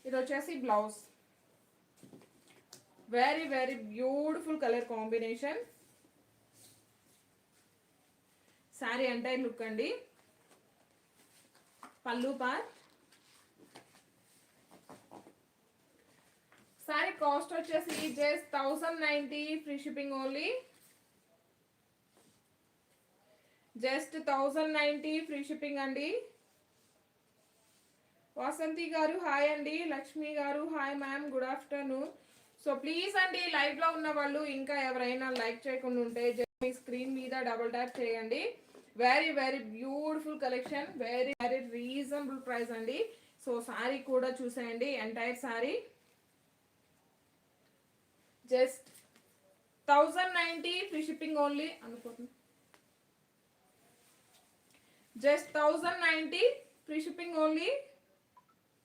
ఇది వచ్చేసి blouse. Very very beautiful colour combination. Sari entire look అండి. పల్లు పార్ట్. శారీ కాస్ట్ వచ్చేసి just 1090 free shipping only. Just 1090 free shipping అండి. వాసంతి గారు హాయ్ అండి. లక్ష్మి గారు hi ma'am, good afternoon. So please అండి, లైవ్ లో ఉన్న వాళ్ళు ఇంకా ఎవరైనా లైక్ చేయకుండా ఉంటే మీ స్క్రీన్ మీద డబుల్ ట్యాప్ చేయండి. Very very beautiful collection, very very reasonable price అండి. సో శారీ కూడా చూసేయండి, entire sari just 1090 free shipping only అనుకోండి. Just 1090 free shipping only.